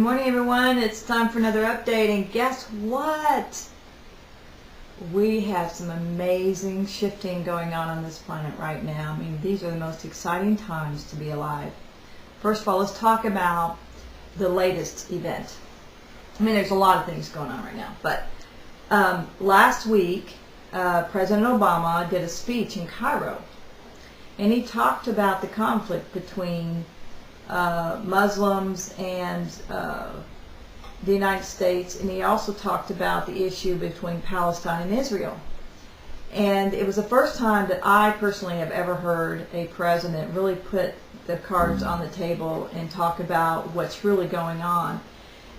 morning, everyone. It's time for another update, and guess what? We have some amazing shifting going on this planet right now. I mean, these are the most exciting times to be alive. First of all, let's talk about the latest event. I mean, there's a lot of things going on right now, but last week, President Obama did a speech in Cairo, and he talked about the conflict between Muslims and the United States, and he also talked about the issue between Palestine and Israel. And it was the first time that I personally have ever heard a president really put the cards on the table and talk about what's really going on.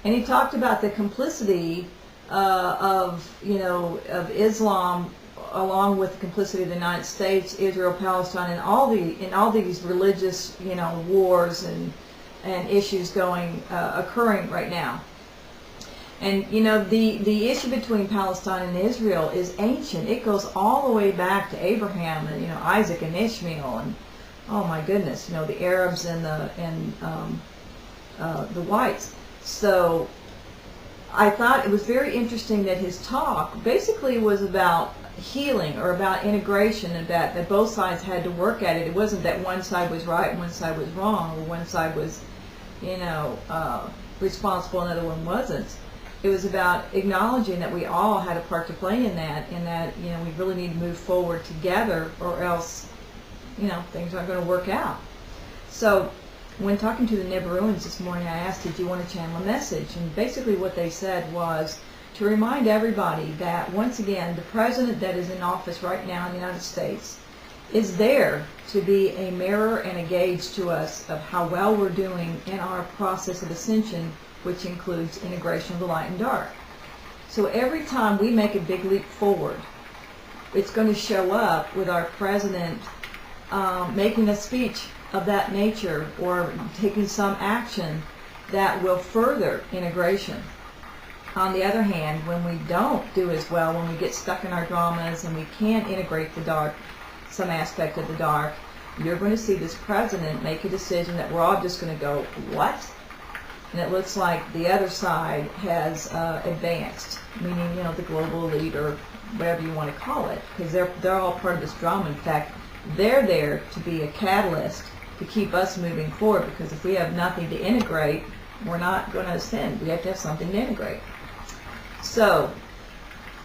And he talked about the complicity of Islam, along with the complicity of the United States, Israel, Palestine, and all these religious wars and issues occurring right now. And the issue between Palestine and Israel is ancient. It goes all the way back to Abraham and Isaac and Ishmael, and oh my goodness, the Arabs and the whites. So I thought it was very interesting that his talk basically was about healing, or about integration, and that both sides had to work at it. It wasn't that one side was right and one side was wrong, or one side was responsible and the other one wasn't. It was about acknowledging that we all had a part to play in that, we really need to move forward together, or else things aren't going to work out. So when talking to the Nibiruans this morning, I asked, did you want to channel a message? And basically what they said was to remind everybody that, once again, the president that is in office right now in the United States is there to be a mirror and a gauge to us of how well we're doing in our process of ascension, which includes integration of the light and dark. So every time we make a big leap forward, it's going to show up with our president making a speech of that nature, or taking some action that will further integration. On the other hand, when we don't do as well, when we get stuck in our dramas and we can't integrate the dark, some aspect of the dark, you're going to see this president make a decision that we're all just going to go, what? And it looks like the other side has advanced, meaning the global elite, or whatever you want to call it, because they're all part of this drama. In fact, they're there to be a catalyst to keep us moving forward, because if we have nothing to integrate, we're not going to ascend. We have to have something to integrate. So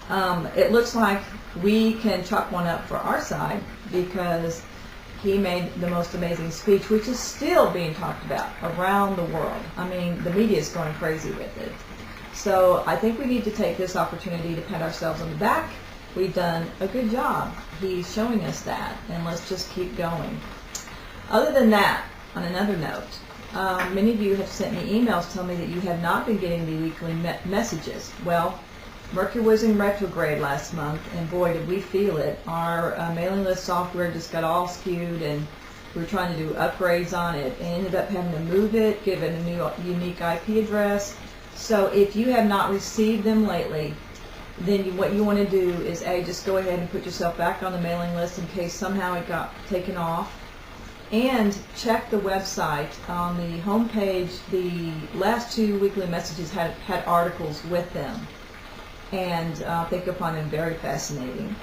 it looks like we can chalk one up for our side, because he made the most amazing speech, which is still being talked about around the world. I mean, the media is going crazy with it. So I think we need to take this opportunity to pat ourselves on the back. We've done a good job. He's showing us that, and let's just keep going. Other than that, on another note, many of you have sent me emails telling me that you have not been getting the weekly messages. Well, Mercury was in retrograde last month, and boy, did we feel it. Our mailing list software just got all skewed, and we were trying to do upgrades on it, and ended up having to move it, give it a new unique IP address. So if you have not received them lately, then what you want to do is just go ahead and put yourself back on the mailing list in case somehow it got taken off. And check the website. On the home page, the last 2 weekly messages had articles with them, and I think you'll find them very fascinating.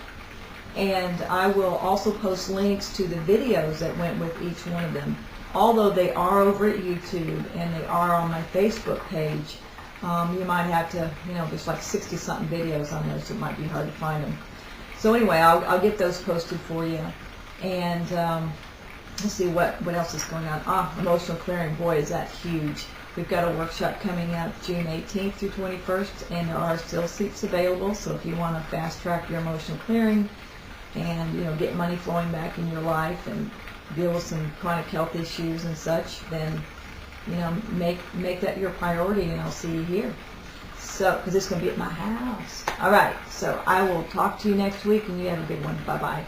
And I will also post links to the videos that went with each one of them. Although they are over at YouTube and they are on my Facebook page, you might have to, there's like 60-something videos on those, so it might be hard to find them. So anyway, I'll get those posted for you. And let's see what else is going on. Emotional clearing, boy, is that huge. We've got a workshop coming up June 18th through 21st, and there are still seats available. So if you want to fast track your emotional clearing and get money flowing back in your life and deal with some chronic health issues and such, then make that your priority, and I'll see you here. So, because it's going to be at my house. All right. So I will talk to you next week, and you have a good one. Bye bye.